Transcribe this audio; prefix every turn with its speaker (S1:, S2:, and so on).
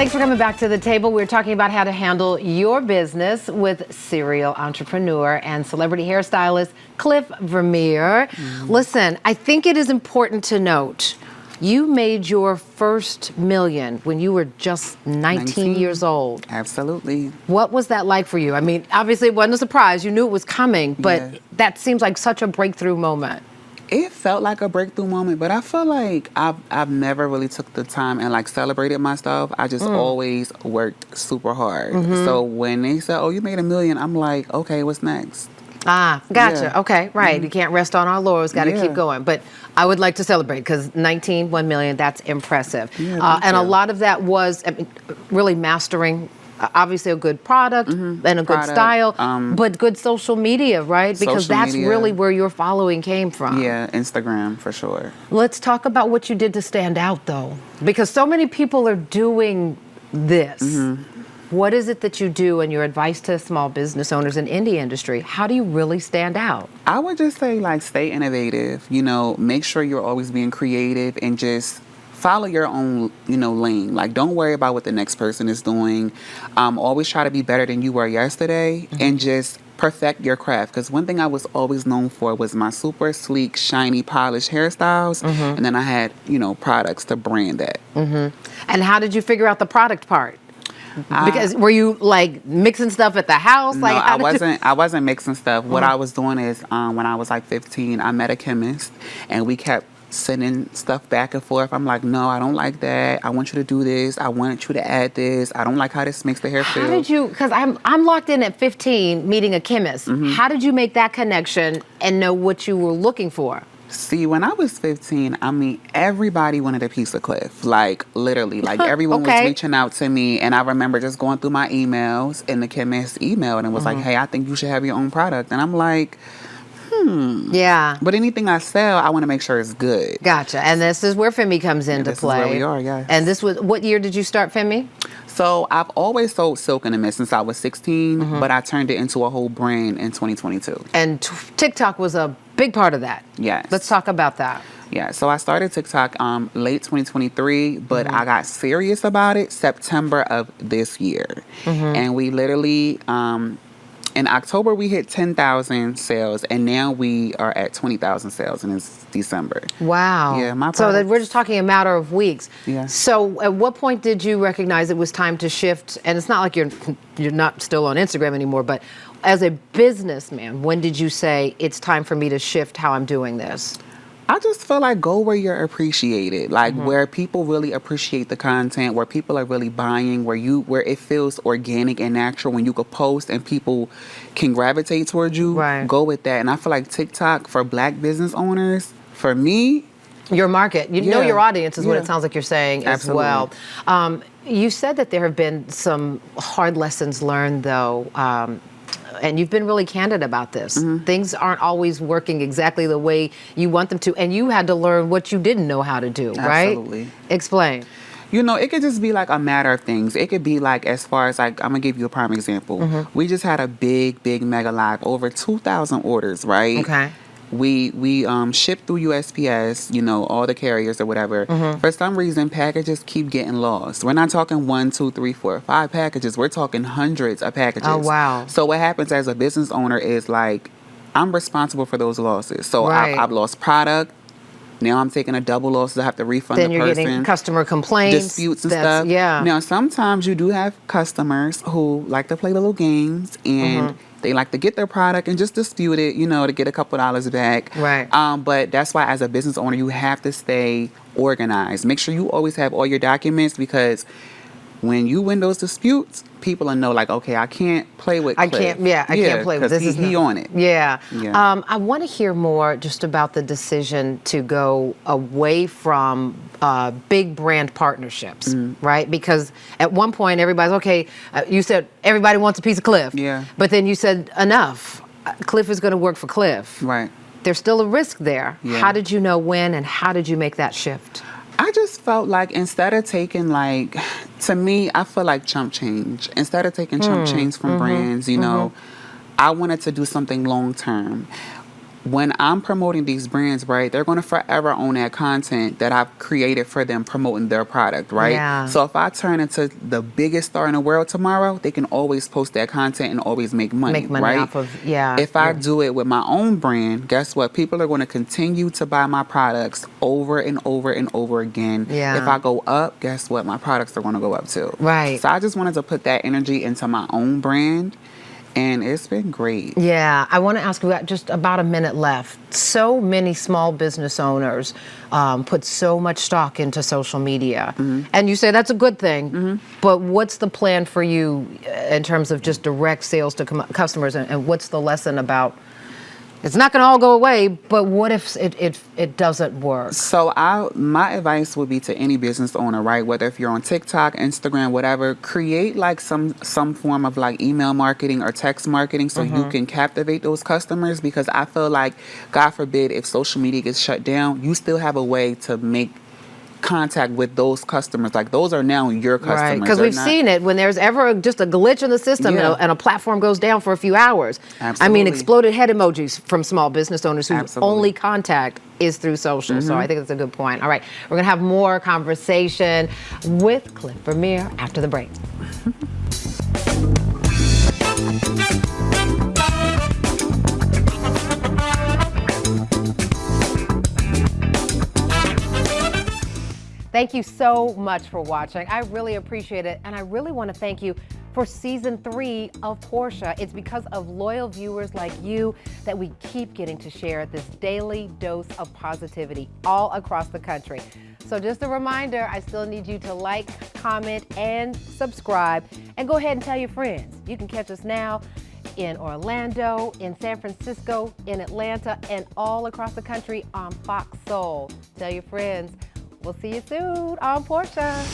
S1: Thanks for coming back to the table. We're talking about how to handle your business with serial entrepreneur and celebrity hairstylist Cliff Vmir. Listen, I think it is important to note you made your first million when you were just 19 years old.
S2: Absolutely.
S1: What was that like for you? I mean, obviously it wasn't a surprise. You knew it was coming, but that seems like such a breakthrough moment.
S2: It felt like a breakthrough moment, but I feel like I've never really took the time and like celebrated myself. I just always worked super hard. So when they said, "Oh, you made $1 million," I'm like, "Okay, what's next?"
S1: Ah, gotcha.
S2: Yeah.
S1: Okay, right. You can't rest on our laurels. Got to keep going. But I would like to celebrate because 19, 1 million, that's impressive. And a lot of that was really mastering obviously a good product and a good style, but good social media, right? Because that's really where your following came from.
S2: Yeah, Instagram for sure.
S1: Let's talk about what you did to stand out, though, because so many people are doing this. What is it that you do, and your advice to small business owners in indie industry? How do you really stand out?
S2: I would just say, like, stay innovative. You know, make sure you're always being creative and just follow your own, lane. Like, don't worry about what the next person is doing. Always try to be better than you were yesterday and just perfect your craft. Because one thing I was always known for was my super sleek, shiny, polished hairstyles. And then I had, products to brand that.
S1: And how did you figure out the product part? Because were you like mixing stuff at the house?
S2: No, I wasn't mixing stuff. What I was doing is when I was like 15, I met a chemist and we kept sending stuff back and forth. I'm like, no, I don't like that. I want you to do this. I want you to add this. I don't like how this makes the hair feel.
S1: How did you, because I'm locked in at 15 meeting a chemist. How did you make that connection and know what you were looking for?
S2: See, when I was 15, everybody wanted a piece of Cliff. Like, literally. Like, everyone was reaching out to me. And I remember just going through my emails, and the chemist emailed and was like, hey, I think you should have your own product. And I'm like,
S1: Yeah.
S2: But anything I sell, I want to make sure it's good.
S1: Gotcha. And this is where Femi comes into play.
S2: This is where we are, yes.
S1: And this was, what year did you start Femi?
S2: So I've always sold silk in a mist since I was 16, but I turned it into a whole brand in 2022.
S1: And TikTok was a big part of that.
S2: Yes.
S1: Let's talk about that.
S2: Yeah, so I started TikTok late 2023, but I got serious about it September of this year. And we literally, in October, we hit 10,000 sales, and now we are at 20,000 sales, and it's December.
S1: Wow.
S2: Yeah,
S1: so we're just talking a matter of weeks.
S2: Yeah.
S1: So at what point did you recognize it was time to shift? And it's not like you're not still on Instagram anymore, but as a businessman, when did you say it's time for me to shift how I'm doing this?
S2: I just feel like go where you're appreciated, like where people really appreciate the content, where people are really buying, where it feels organic and natural, when you could post and people can gravitate towards you.
S1: Right.
S2: Go with that. And I feel like TikTok for Black business owners, for me,
S1: your market, you know your audience is what it sounds like you're saying as well. You said that there have been some hard lessons learned, though. And you've been really candid about this. Things aren't always working exactly the way you want them to. And you had to learn what you didn't know how to do, right?
S2: Absolutely.
S1: Explain.
S2: It could just be like a matter of things. It could be like, as far as like, I'm going to give you a prime example. We just had a big mega live, over 2,000 orders, right?
S1: Okay.
S2: We ship through USPS, all the carriers or whatever. For some reason, packages keep getting lost. We're not talking 1, 2, 3, 4, 5 packages. We're talking hundreds of packages.
S1: Oh, wow.
S2: So what happens as a business owner is like, I'm responsible for those losses. So I've lost product. Now I'm taking a double loss. I have to refund the person. Then you're getting
S1: customer complaints.
S2: Disputes and stuff.
S1: Yeah.
S2: Now, sometimes you do have customers who like to play little games and they like to get their product and just dispute it, to get a couple dollars back.
S1: Right.
S2: But that's why, as a business owner, you have to stay organized. Make sure you always have all your documents, because when you win those disputes, people will know, like, okay, I can't play with Cliff.
S1: I can't play with this.
S2: He on it.
S1: Yeah. I want to hear more just about the decision to go away from big brand partnerships, right? Because at one point, everybody's, okay, you said everybody wants a piece of Cliff.
S2: Yeah.
S1: But then you said, enough. Cliff is going to work for Cliff.
S2: Right.
S1: There's still a risk there.
S2: Yeah.
S1: How did you know when, and how did you make that shift?
S2: I just felt like, instead of taking, like, to me, I feel like chump change. Instead of taking chump change from brands, I wanted to do something long term. when I'm promoting these brands, right, they're going to forever own that content that I've created for them promoting their product, right?
S1: Yeah.
S2: So if I turn into the biggest star in the world tomorrow, they can always post that content and always make money, right?
S1: off of, yeah.
S2: If I do it with my own brand, guess what? People are going to continue to buy my products over and over and over again.
S1: Yeah.
S2: If I go up, guess what? My products are going to go up too.
S1: Right.
S2: So I just wanted to put that energy into my own brand. And it's been great.
S1: Yeah, I want to ask you, we got just about a minute left. So many small business owners put so much stock into social media. And you say that's a good thing, but what's the plan for you in terms of just direct sales to customers, and what's the lesson about? It's not going to all go away, but what if it doesn't work?
S2: So my advice would be to any business owner, right? Whether if you're on TikTok, Instagram, whatever, create like some form of like email marketing or text marketing so you can captivate those customers, because I feel like, God forbid, if social media gets shut down, you still have a way to make contact with those customers. Like, those are now your customers.
S1: Right, because we've seen it when there's ever just a glitch in the system, and a platform goes down for a few hours.
S2: Absolutely.
S1: I mean, exploded head emojis from small business owners whose
S2: Absolutely.
S1: only contact is through social. So I think that's a good point. All right, we're going to have more conversation with Cliff Vmir after the break. Thank you so much for watching. I really appreciate it. And I really want to thank you for season 3 of Portia. It's because of loyal viewers like you that we keep getting to share this daily dose of positivity all across the country. So just a reminder, I still need you to like, comment, and subscribe. And go ahead and tell your friends. You can catch us now in Orlando, in San Francisco, in Atlanta, and all across the country on Fox Soul. Tell your friends. We'll see you soon on Portia.